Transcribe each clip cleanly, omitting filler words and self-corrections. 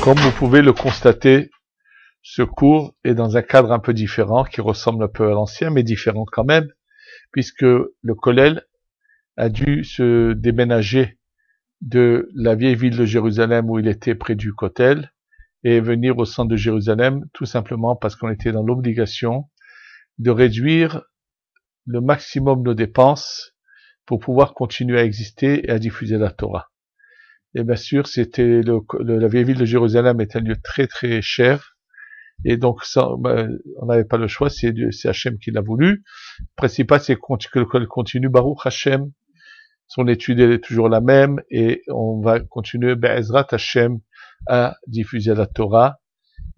Comme vous pouvez le constater, ce cours est dans un cadre un peu différent, qui ressemble un peu à l'ancien, mais différent quand même, puisque le Kollel a dû se déménager de la vieille ville de Jérusalem où il était près du Kotel et venir au centre de Jérusalem, tout simplement parce qu'on était dans l'obligation de réduire le maximum nos dépenses pour pouvoir continuer à exister et à diffuser la Torah. Et bien sûr, c'était la vieille ville de Jérusalem est un lieu très très cher, et donc ça, on n'avait pas le choix, c'est Hachem qui l'a voulu. Le principal, c'est que le Kollel continue, Baruch Hachem, son étude est toujours la même, et on va continuer, Be'ezrat Hachem, à diffuser la Torah.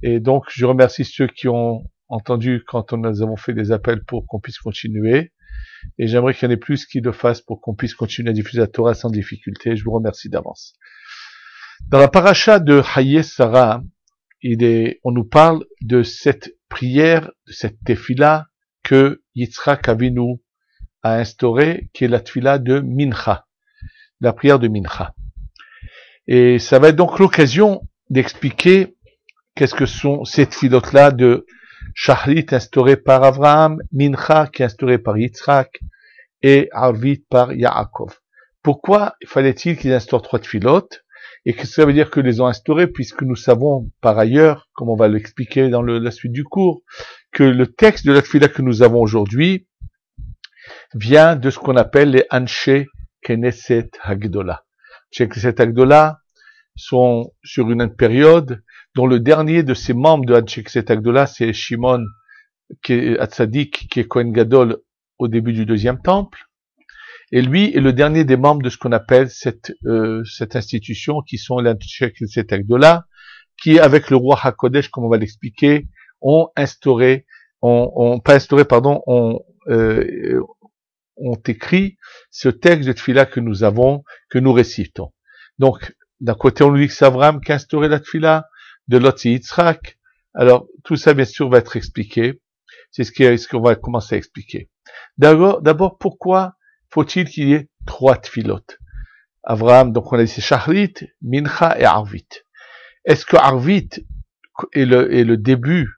Et donc, je remercie ceux qui ont entendu quand nous avons fait des appels pour qu'on puisse continuer. Et j'aimerais qu'il y en ait plus qui le fassent pour qu'on puisse continuer à diffuser la Torah sans difficulté. Je vous remercie d'avance. Dans la paracha de Hayé Sarah, on nous parle de cette prière, de cette tefila que Yitzhak Avinu a instaurée, qui est la tefila de Mincha, la prière de Mincha. Et ça va être donc l'occasion d'expliquer qu'est-ce que sont ces tefilot-là de Shahrit instauré par Abraham, Mincha qui est instauré par Yitzhak et Arvit par Yaakov. Pourquoi fallait-il qu'ils instaurent trois tefilot? Et que ça veut dire que les ont instaurés, puisque nous savons par ailleurs, comme on va l'expliquer dans la suite du cours, que le texte de la tefila que nous avons aujourd'hui vient de ce qu'on appelle les Anshe Knesset Hagdola. Les Knesset Hagdola sont sur une période dont le dernier de ces membres de Anshe Knesset Hagdola, c'est Shimon Hatzadik, qui est Kohen Gadol au début du deuxième temple. Et lui est le dernier des membres de ce qu'on appelle cette institution, qui sont les Anshe Knesset Hagdola, qui, avec le roi HaKodesh, comme on va l'expliquer, ont écrit ce texte de Tfila que nous récitons. Donc, d'un côté, on nous dit que c'est Abraham qui a instauré la Tfila, de l'autre, c'est Yitzhak. Alors, tout ça, bien sûr, va être expliqué. C'est ce qu'on va commencer à expliquer. D'abord, pourquoi faut-il qu'il y ait trois Tfilot? Abraham, donc on a dit c'est Shahrit, Mincha et Arvit. Est-ce que Arvit est le début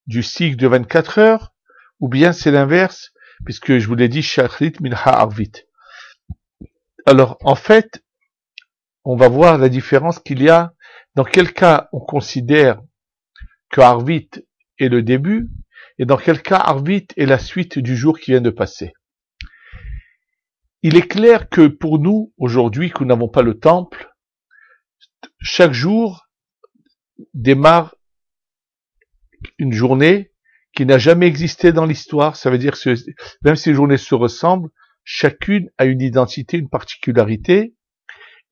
du cycle de 24 heures, ou bien c'est l'inverse, puisque je vous l'ai dit, Shahrit, Mincha, Arvit. Alors, en fait, on va voir la différence qu'il y a. Dans quel cas on considère que Arvit est le début, et dans quel cas Arvit est la suite du jour qui vient de passer. Il est clair que pour nous, aujourd'hui, que nous n'avons pas le temple, chaque jour démarre une journée qui n'a jamais existé dans l'histoire. Ça veut dire que même si les journées se ressemblent, chacune a une identité, une particularité.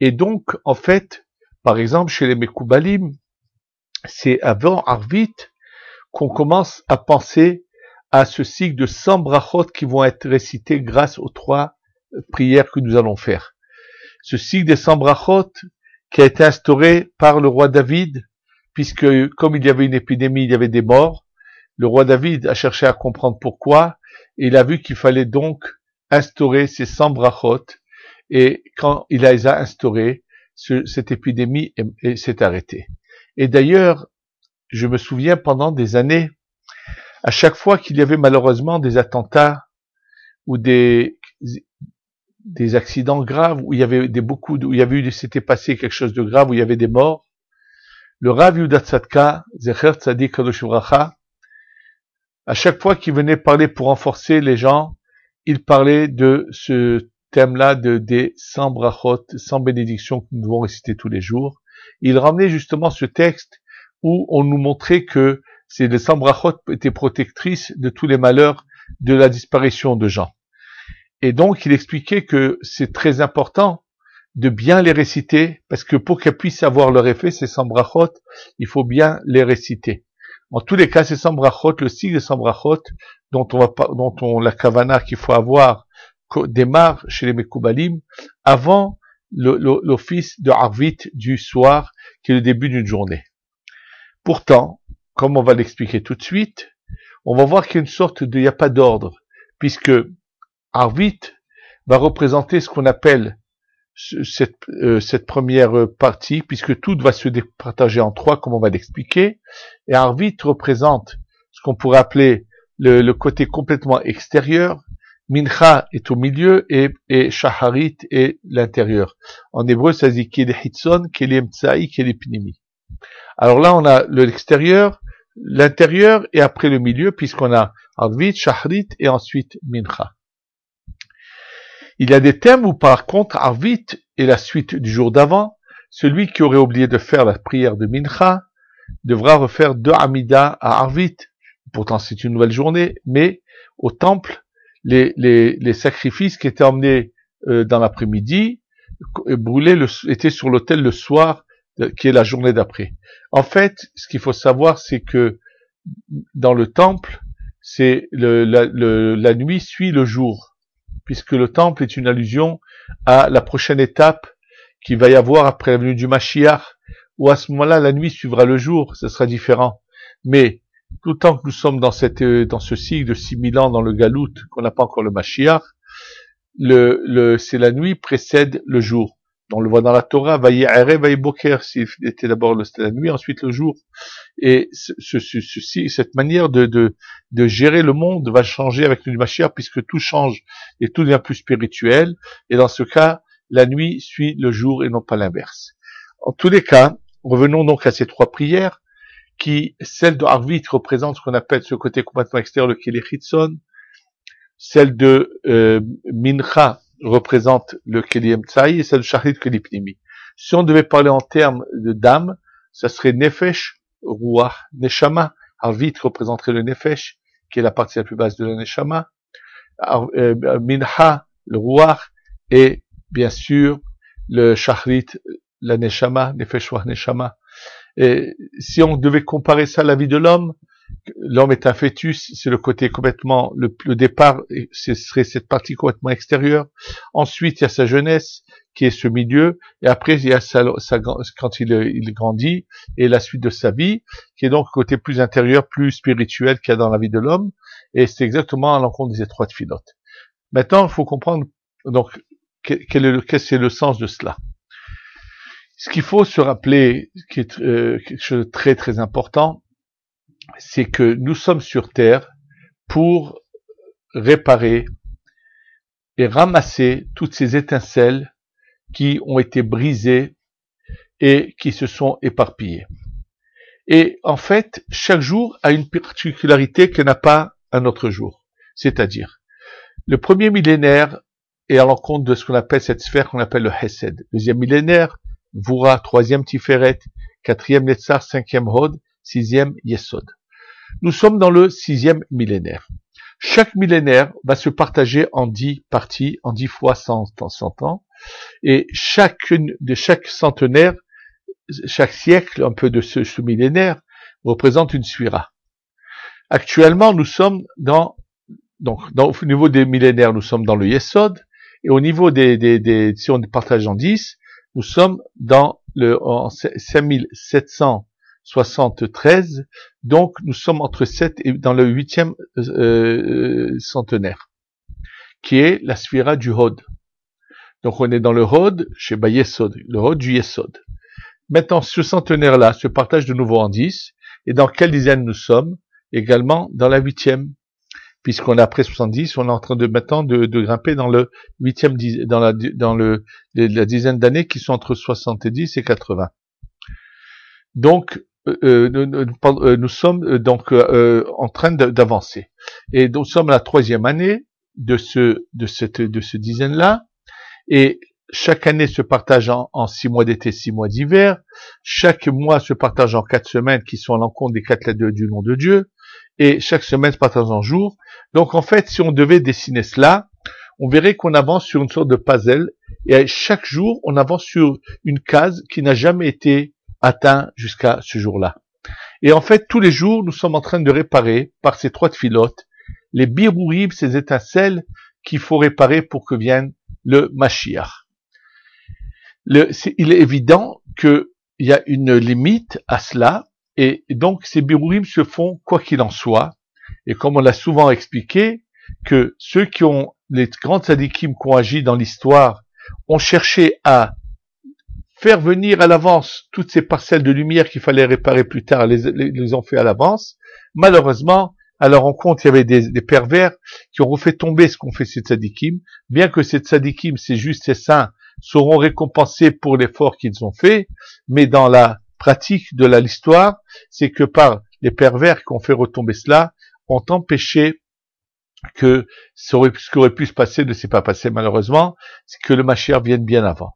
Et donc, en fait, par exemple, chez les Mekoubalim, c'est avant Arvit qu'on commence à penser à ce cycle de 100 brachot qui vont être récités grâce aux trois prières que nous allons faire. Ce cycle des 100 brachot qui a été instauré par le roi David, puisque comme il y avait une épidémie, il y avait des morts, le roi David a cherché à comprendre pourquoi, et il a vu qu'il fallait donc instaurer ces 100 brachot, et quand il les a instaurés, cette épidémie s'est arrêtée. Et d'ailleurs, je me souviens pendant des années, à chaque fois qu'il y avait malheureusement des attentats ou des accidents graves, où il y avait s'était passé quelque chose de grave, où il y avait des morts, le Rav Yehuda Tzadka, Zecher Tzadik Kadosh Uvracha, à chaque fois qu'il venait parler pour renforcer les gens, il parlait de ce thème-là des 100 brachot, 100 bénédictions que nous devons réciter tous les jours. Il ramenait justement ce texte où on nous montrait que les 100 brachot étaient protectrices de tous les malheurs de la disparition de gens. Et donc, il expliquait que c'est très important de bien les réciter, parce que pour qu'elles puissent avoir leur effet, ces 100 brachot, il faut bien les réciter. En tous les cas, ces 100 brachot, le cycle des 100 brachot, la kavana qu'il faut avoir, démarre chez les Mekoubalim, avant l'office de Arvit du soir, qui est le début d'une journée. Pourtant, comme on va l'expliquer tout de suite, on va voir qu'il y a une sorte il n'y a pas d'ordre, puisque Arvit va représenter ce qu'on appelle cette première partie, puisque tout va se départager en trois, comme on va l'expliquer. Et Arvit représente ce qu'on pourrait appeler le côté complètement extérieur. Mincha est au milieu et Shaharit est l'intérieur. En hébreu, ça dit Keli Hitzon, Keli Emtsai, Keli Pnimi. Alors là, on a l'extérieur, l'intérieur et après le milieu, puisqu'on a Arvit, Shaharit et ensuite Mincha. Il y a des thèmes où par contre Arvit est la suite du jour d'avant. Celui qui aurait oublié de faire la prière de Mincha devra refaire 2 Amida à Arvit. Pourtant c'est une nouvelle journée, mais au temple, les sacrifices qui étaient emmenés dans l'après-midi étaient sur l'autel le soir, qui est la journée d'après. En fait, ce qu'il faut savoir, c'est que dans le temple, c'est la nuit suit le jour, puisque le temple est une allusion à la prochaine étape qu'il va y avoir après la venue du Mashiach, où à ce moment-là, la nuit suivra le jour, ce sera différent. Mais, tout le temps que nous sommes dans ce cycle de 6000 ans dans le Galout, qu'on n'a pas encore le Mashiach, c'est la nuit précède le jour. On le voit dans la Torah, Vayi Erev, Vayi Boker, c'était d'abord la nuit, ensuite le jour. Et cette manière de gérer le monde va changer avec le Mashiach, puisque tout change et tout devient plus spirituel. Et dans ce cas, la nuit suit le jour et non pas l'inverse. En tous les cas, revenons donc à ces 3 prières, qui, celle de Arvit représente ce qu'on appelle ce côté complètement extérieur, le Keli Hitzon. Celle de Mincha représente le Keli Emtsai et celle de Shaharit, Keli Pnimi. Si on devait parler en termes d'âme, ça serait Nefesh, Ruach, Neshama. Arvit représenterait le Nefesh, qui est la partie la plus basse de la Neshama. Mincha, le Ruach, et bien sûr le Shaharit, la Neshama, Nefesh, Ruach, Neshama. Et si on devait comparer ça à la vie de l'homme est un fœtus, c'est le côté complètement, le départ, ce serait cette partie complètement extérieure. Ensuite, il y a sa jeunesse, qui est ce milieu, et après, il y a quand il grandit, et la suite de sa vie, qui est donc le côté plus intérieur, plus spirituel qu'il y a dans la vie de l'homme, et c'est exactement à l'encontre des étroites filotes. Maintenant, il faut comprendre, donc, quel c'est le sens de cela. Ce qu'il faut se rappeler, qui est quelque chose de très très important, c'est que nous sommes sur Terre pour réparer et ramasser toutes ces étincelles qui ont été brisées et qui se sont éparpillées. Et en fait, chaque jour a une particularité que n'a pas un autre jour. C'est-à-dire, le premier millénaire est à l'encontre de ce qu'on appelle cette sphère qu'on appelle le Hesed. Deuxième millénaire, Vura, troisième Tiferet, quatrième Netzar, cinquième Hod, sixième Yesod. Nous sommes dans le 6e millénaire. Chaque millénaire va se partager en 10 parties, en 10 fois 100 ans, et chaque centenaire, chaque siècle, un peu de ce millénaire, représente une sphira. Actuellement, nous sommes au niveau des millénaires, nous sommes dans le Yesod, et au niveau si on partage en 10, nous sommes en 5773, donc nous sommes entre 7 et dans le 8e centenaire, qui est la sphira du Hod. Donc on est dans le Hod chez Yesod, le Hod du Yesod. Maintenant, ce centenaire-là se partage de nouveau en 10, et dans quelle dizaine nous sommes? Également dans la 8e, puisqu'on est après 70, on est en train de grimper dans le 8e, dans la dizaine d'années qui sont entre 70 et 80. Donc, nous sommes donc en train d'avancer. Et nous sommes à la 3e année de ce dizaine-là, et chaque année se partage en 6 mois d'été, 6 mois d'hiver. Chaque mois se partage en 4 semaines qui sont à l'encontre des 4 lettres du nom de Dieu. Et chaque semaine se partage en jours. Donc en fait, si on devait dessiner cela, on verrait qu'on avance sur une sorte de puzzle. Et chaque jour, on avance sur une case qui n'a jamais été atteinte jusqu'à ce jour-là. Et en fait, tous les jours, nous sommes en train de réparer, par ces 3 filotes, les birourim, ces étincelles qu'il faut réparer pour que vienne le Mashiach. Il est évident qu'il y a une limite à cela, et donc ces birourim se font quoi qu'il en soit, et comme on l'a souvent expliqué, que ceux qui ont les grands tzadikim qui ont agi dans l'histoire on cherchait à faire venir à l'avance toutes ces parcelles de lumière qu'il fallait réparer plus tard, les ont fait à l'avance. Malheureusement, à leur rencontre, il y avait des pervers qui ont refait tomber ce qu'ont fait ces tzadikim, bien que ces tzadikim, ces justes et saints, seront récompensés pour l'effort qu'ils ont fait, mais dans la pratique de l'histoire, c'est que par les pervers qui ont fait retomber cela, ont empêché que ce qui aurait pu se passer ne s'est pas passé malheureusement, c'est que le Mashiach vienne bien avant.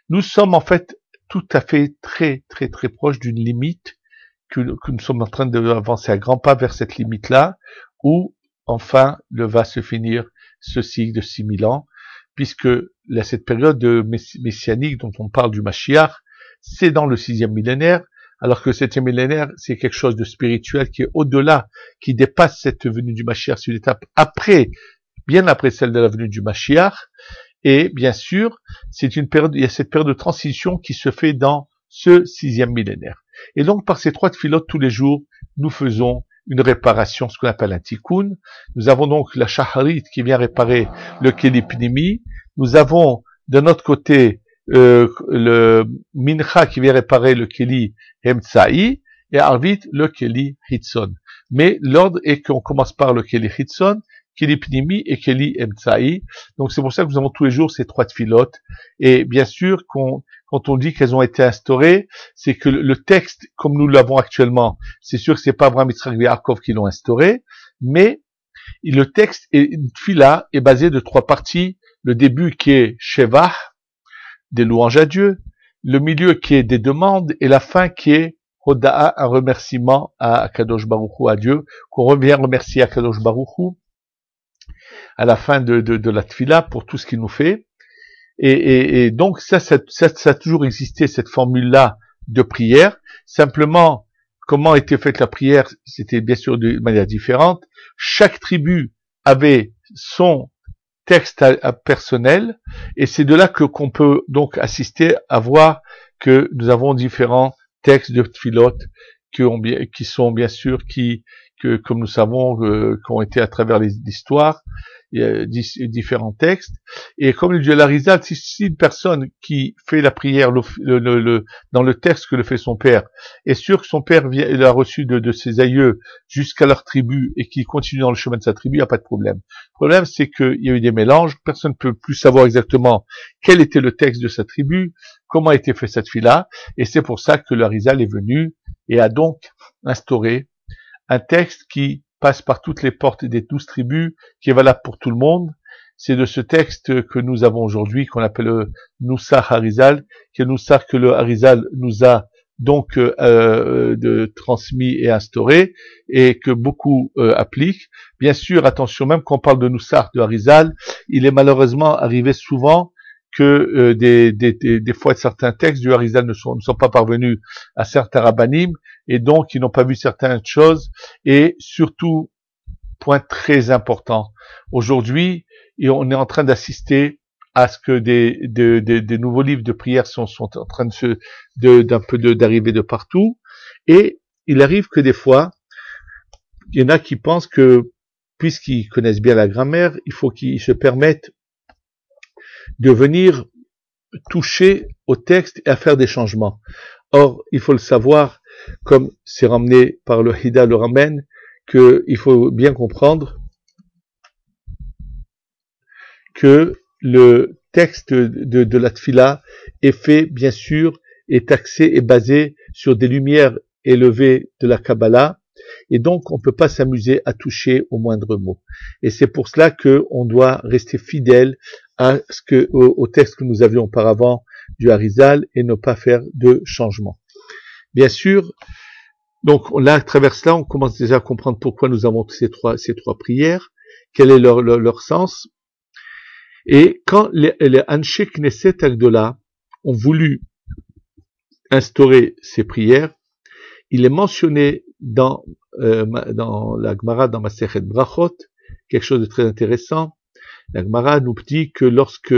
Nous sommes en fait tout à fait très proches d'une limite que nous sommes en train d'avancer à grands pas vers cette limite-là, où enfin va se finir ce cycle de 6000 ans, puisque cette période messianique dont on parle du Mashiach, c'est dans le 6e millénaire, alors que le 7e millénaire, c'est quelque chose de spirituel qui est au-delà, qui dépasse cette venue du Mashiach, c'est une étape après, bien après celle de la venue du Mashiach, et bien sûr, c'est une période, il y a cette période de transition qui se fait dans ce 6e millénaire. Et donc, par ces 3 tfilotes tous les jours, nous faisons une réparation, ce qu'on appelle un tikkun. Nous avons donc la shaharit qui vient réparer le keli pnimi. Nous avons, d'un autre côté, le mincha qui vient réparer le keli emtsa'i, et arvit le keli hitzon. Mais l'ordre est qu'on commence par le keli hitzon, keli pnimi et keli emtsa'i. Donc c'est pour ça que nous avons tous les jours ces 3 tfilotes. Et bien sûr, quand on dit qu'elles ont été instaurées, c'est que le texte, comme nous l'avons actuellement, c'est sûr que c'est pas Abraham, Yitzhak et Yaakov qui l'ont instauré, mais le texte une tfila est basé de 3 parties. Le début qui est Shevah, des louanges à Dieu, le milieu qui est des demandes, et la fin qui est Hoda'a, un remerciement à Kadosh Baruch Hu, à Dieu, qu'on revient remercier à Kadosh Baruch Hu à la fin de la tfila pour tout ce qu'il nous fait. Et donc ça a toujours existé, cette formule-là de prière. Simplement, comment était faite la prière, c'était bien sûr de manière différente. Chaque tribu avait son texte personnel, et c'est de là qu'on peut donc assister à voir que nous avons différents textes de tfilot qui sont bien sûr comme nous savons qui ont été à travers l'histoire, différents textes. Et comme le dit l'Arizal, si une personne qui fait la prière dans le texte que le fait son père est sûr que son père l'a reçu de ses aïeux jusqu'à leur tribu et qu'il continue dans le chemin de sa tribu, il n'y a pas de problème. Le problème, c'est qu'il y a eu des mélanges, personne ne peut plus savoir exactement quel était le texte de sa tribu, comment a été fait cette fille-là, et c'est pour ça que l'Arizal est venu et a donc instauré un texte qui passe par toutes les portes des 12 tribus, qui est valable pour tout le monde. C'est de ce texte que nous avons aujourd'hui, qu'on appelle le Nusach Harizal, qui est le Nusach que le Harizal nous a donc transmis et instauré, et que beaucoup appliquent. Bien sûr, attention, même quand on parle de Nusach de Harizal, il est malheureusement arrivé souvent que des fois certains textes du Harizal ne sont pas parvenus à certains rabbanim, et donc ils n'ont pas vu certaines choses, et surtout, point très important, aujourd'hui, on est en train d'assister à ce que des nouveaux livres de prière sont en train d'arriver de partout, et il arrive que des fois, il y en a qui pensent que, puisqu'ils connaissent bien la grammaire, il faut qu'ils se permettent de venir toucher au texte et à faire des changements. Or, il faut le savoir, comme c'est ramené par le Hida le ramène, qu'il faut bien comprendre que le texte de la tfila est fait, bien sûr, est axé et basé sur des lumières élevées de la Kabbalah, et donc on ne peut pas s'amuser à toucher au moindre mot. Et c'est pour cela qu'on doit rester fidèle au texte que nous avions auparavant du Harizal et ne pas faire de changement. Bien sûr, donc là, à travers cela, on commence déjà à comprendre pourquoi nous avons ces trois prières, quel est leur sens. Et quand les Anshe Knesset Agdola ont voulu instaurer ces prières, il est mentionné dans la Gemara, dans Masechet Brachot, quelque chose de très intéressant. La Gemara nous dit que lorsque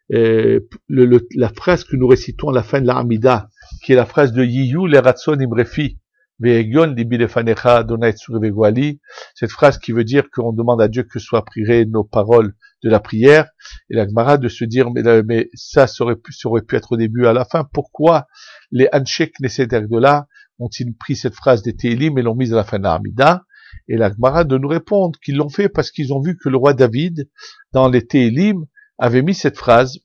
la phrase que nous récitons à la fin de la Hamida, qui est la phrase de Yiyu le Ratson Imrefi, Ve'egion libi lefanecha Adonai tzur vegoali. Cette phrase qui veut dire qu'on demande à Dieu que soient priées nos paroles de la prière. Et la Gemara de se dire, mais ça aurait pu être au début, à la fin. Pourquoi les Anshek Knesset Agdola ont-ils pris cette phrase des Télim et l'ont mise à la fin de la Hamida? Et la Gemara de nous répondre qu'ils l'ont fait parce qu'ils ont vu que le roi David, dans les Télim, avait mis cette phrase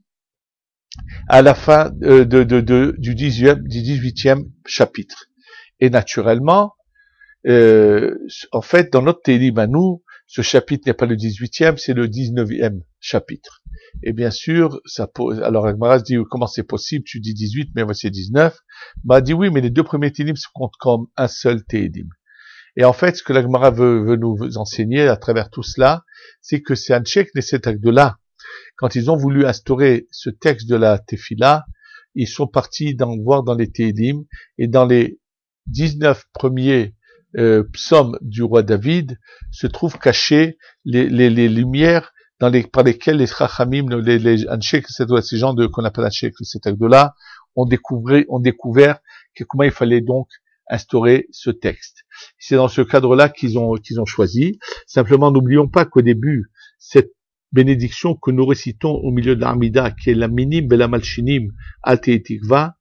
à la fin du 18e chapitre. Et naturellement, en fait, dans notre Télim à nous, ce chapitre n'est pas le 18e, c'est le 19e chapitre. Et bien sûr, ça pose, alors la Gemara se dit, comment c'est possible? Tu dis 18, mais c'est 19. Bah, dit oui, mais les deux premiers Télim se comptent comme un seul Télim. Et en fait, ce que la Gemara veut nous enseigner à travers tout cela, c'est que c'est Anshek Knesset Agdola. Quand ils ont voulu instaurer ce texte de la Tefila, ils sont partis voir dans les Télim, et dans les 19 premiers psaumes du roi David se trouvent cachées les lumières par lesquelles les Chachamim, les Anshek, ces gens qu'on appelle Anshek Knesset Agdola, ont découvert comment il fallait donc instaurer ce texte. C'est dans ce cadre-là qu'ils ont choisi. Simplement, n'oublions pas qu'au début, cette bénédiction que nous récitons au milieu de l'Amida, qui est la minim bela malchinim alteetikva,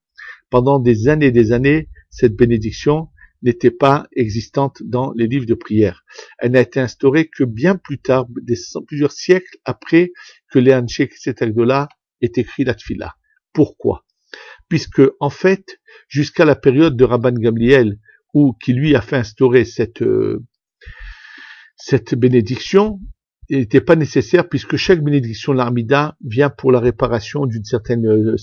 pendant des années, cette bénédiction n'était pas existante dans les livres de prière. Elle n'a été instaurée que bien plus tard, plusieurs siècles après que les Anshek Knesset Agdola aient écrit la Tfila. Pourquoi? Puisque, en fait, jusqu'à la période de Rabban Gamliel, qui lui a fait instaurer cette bénédiction, il n'était pas nécessaire puisque chaque bénédiction de l'Armida vient pour la réparation d'une certaine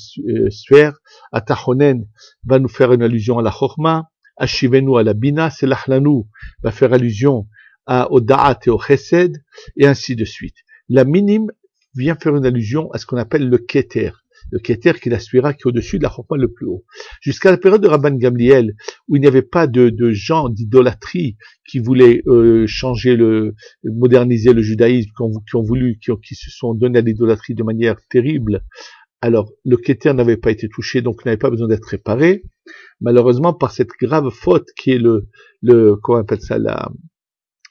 sphère. Atachonen va nous faire une allusion à la Chorma, Ashivenu à la Bina, Selahlanu va faire allusion au Da'at et au Chesed, et ainsi de suite. La minime vient faire une allusion à ce qu'on appelle le Keter. Le Keter qui est la sphira qui est au-dessus de la Chorma le plus haut. Jusqu'à la période de Rabban Gamliel, où il n'y avait pas de gens d'idolâtrie qui voulaient moderniser le judaïsme, qui se sont donnés à l'idolâtrie de manière terrible. Alors, le Keter n'avait pas été touché, donc n'avait pas besoin d'être réparé. Malheureusement, par cette grave faute qui est comment on appelle ça,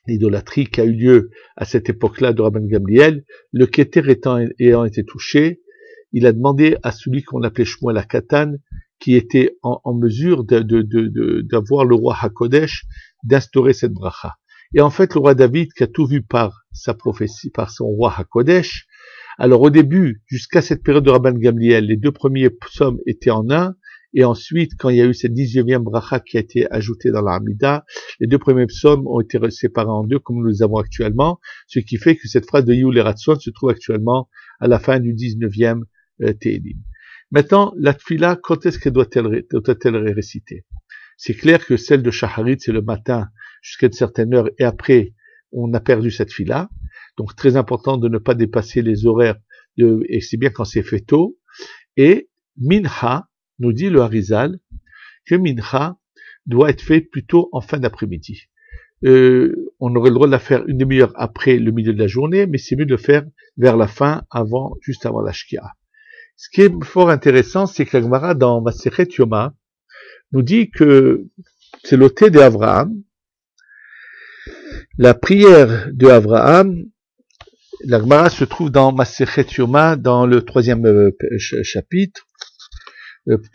l'idolâtrie qui a eu lieu à cette époque-là de Rabban Gamliel, le Keter ayant été touché, il a demandé à celui qu'on appelait Shmuel HaKatan, qui était en mesure d'avoir le roi HaKodesh, d'instaurer cette bracha. Et en fait, le roi David, qui a tout vu par sa prophétie, par son roi HaKodesh, alors au début, jusqu'à cette période de Rabban Gamliel, les deux premiers psaumes étaient en un, et ensuite, quand il y a eu cette 19e bracha qui a été ajoutée dans la Hamida, les deux premiers psaumes ont été séparés en deux, comme nous les avons actuellement, ce qui fait que cette phrase de Yehul et Ratson se trouve actuellement à la fin du 19e Télim. Maintenant, la Tfila, quand est-ce qu'elle doit-elle réciter? C'est clair que celle de Shacharit, c'est le matin jusqu'à une certaine heure, et après, on a perdu cette Tfila. Donc, très important de ne pas dépasser les horaires, et c'est bien quand c'est fait tôt. Et Mincha, nous dit le Harizal, que Mincha doit être fait plutôt en fin d'après-midi. On aurait le droit de la faire une demi-heure après le milieu de la journée, mais c'est mieux de le faire vers la fin, juste avant la Shkia. Ce qui est fort intéressant, c'est que la Gemara dans Masechet Yoma nous dit que c'est l'ôté d'Avraham. La prière de Avraham, la Gemara se trouve dans Masechet Yoma, dans le 3e chapitre,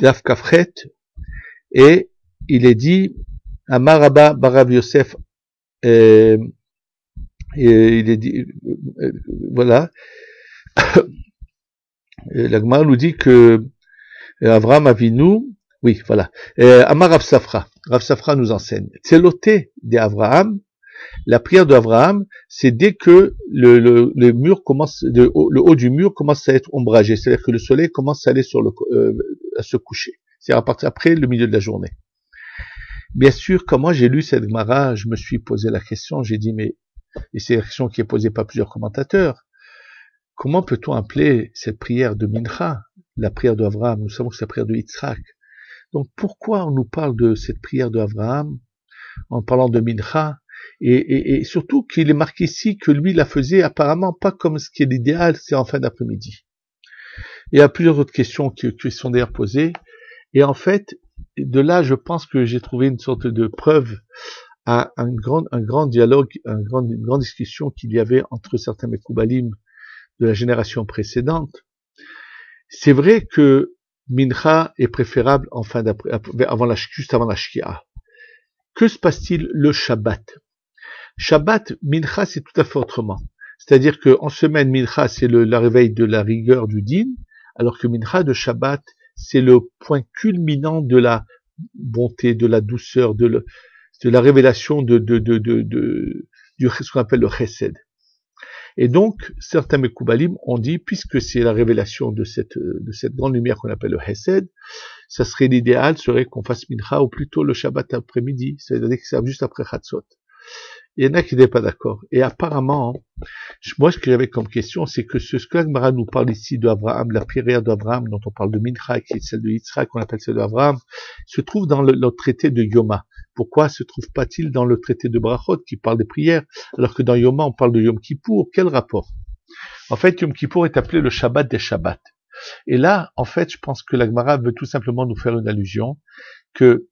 Daf Kafret, et il est dit, Amar Rabba Barav Yosef, et il est dit, voilà, la Gemara nous dit que Avraham Avinu, oui, voilà, Amar Rav Safra, Rav Safra nous enseigne, c'est l'ôté d'Avraham. La prière d'Avraham, c'est dès que le mur commence, le haut du mur commence à être ombragé, c'est-à-dire que le soleil commence à aller à se coucher. C'est à partir après le milieu de la journée. Bien sûr, quand moi j'ai lu cette Gemara, je me suis posé la question, j'ai dit, mais, et c'est la question qui est posée par plusieurs commentateurs, comment peut-on appeler cette prière de Mincha, la prière d'Avraham? Nous savons que c'est la prière de Yitzhak. Donc pourquoi on nous parle de cette prière d'Avraham en parlant de Mincha? Et surtout qu'il est marqué ici que lui la faisait apparemment pas comme ce qui est l'idéal, c'est en fin d'après-midi. Il y a plusieurs autres questions qui sont d'ailleurs posées. Et en fait, de là, je pense que j'ai trouvé une sorte de preuve à un grand dialogue, une grande discussion qu'il y avait entre certains Mekoubalim de la génération précédente. C'est vrai que Mincha est préférable juste avant la Shkia. Que se passe-t-il le Shabbat? Shabbat, Mincha, c'est tout à fait autrement. C'est-à-dire qu'en semaine, Mincha, c'est la réveil de la rigueur du din, alors que Mincha de Shabbat, c'est le point culminant de la bonté, de la douceur, de la révélation du ce qu'on appelle le chesed. Et donc, certains Mekoubalim ont dit, puisque c'est la révélation de cette grande lumière qu'on appelle le chesed, ça serait l'idéal, serait qu'on fasse mincha ou plutôt le Shabbat après-midi, c'est-à-dire que c'est juste après Chatzot. Il y en a qui n'étaient pas d'accord. Et apparemment, moi, ce que j'avais comme question, c'est que ce que l'Agmara nous parle ici d'Abraham, la prière d'Abraham, dont on parle de Mincha, qui est celle de Yitzhak, qu'on appelle celle d'Abraham, se trouve dans le traité de Yoma. Pourquoi se trouve-pas-t-il dans le traité de Brachot, qui parle des prières, alors que dans Yoma, on parle de Yom Kippour? Quel rapport? En fait, Yom Kippour est appelé le Shabbat des Shabbats. Et là, en fait, je pense que l'Agmara veut tout simplement nous faire une allusion, que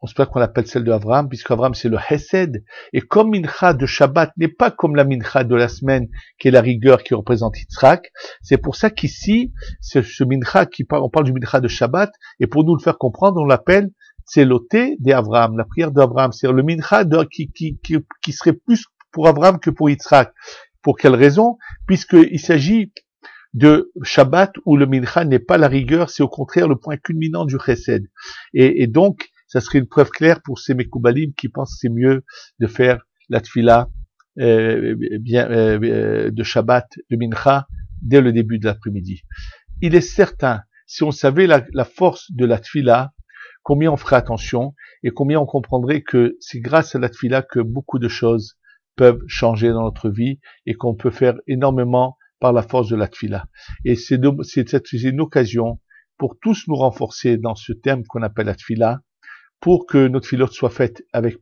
on se peut qu'on appelle celle d'Abraham, puisque Abraham c'est le Hesed, et comme Mincha de Shabbat n'est pas comme la Mincha de la semaine, qui est la rigueur qui représente Yitzhak, c'est pour ça qu'ici, ce Mincha on parle du Mincha de Shabbat, et pour nous le faire comprendre, on l'appelle Tseloté d'Abraham, la prière d'Abraham, c'est-à-dire le Mincha qui serait plus pour Abraham que pour Yitzhak. Pour quelle raison? Puisqu'il s'agit de Shabbat où le Mincha n'est pas la rigueur, c'est au contraire le point culminant du Chesed. Et donc, ça serait une preuve claire pour ces Mekoubalim qui pensent que c'est mieux de faire la Tfila de Shabbat, de Mincha, dès le début de l'après-midi. Il est certain, si on savait la force de la Tfila, combien on ferait attention et combien on comprendrait que c'est grâce à la Tfila que beaucoup de choses peuvent changer dans notre vie et qu'on peut faire énormément par la force de la Tfila. Et c'est une occasion pour tous nous renforcer dans ce thème qu'on appelle la Tfila, pour que notre filote soit faite avec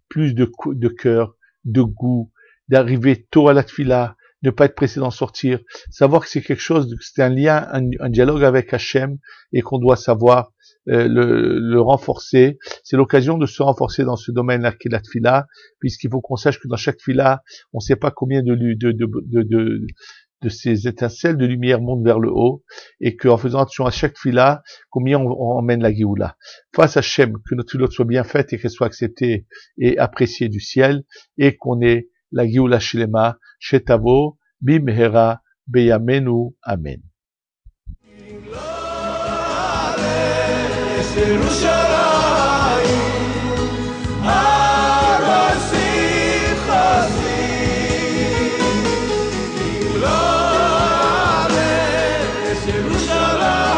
plus de cœur, de goût, d'arriver tôt à la tfila, ne pas être pressé d'en sortir, savoir que c'est quelque chose, c'est un lien, un dialogue avec Hachem, et qu'on doit savoir le renforcer. C'est l'occasion de se renforcer dans ce domaine-là qu'est la tfila, puisqu'il faut qu'on sache que dans chaque tfila, on ne sait pas combien de ces étincelles de lumière montent vers le haut, et qu'en faisant attention à chaque fila, combien on emmène la Géoula. Face à Shem, que notre filote soit bien faite et qu'elle soit acceptée et appréciée du ciel, et qu'on ait la Géoula Shilema, Shetavo, Bimhera, Beyamenu, Amen. Jerusalem.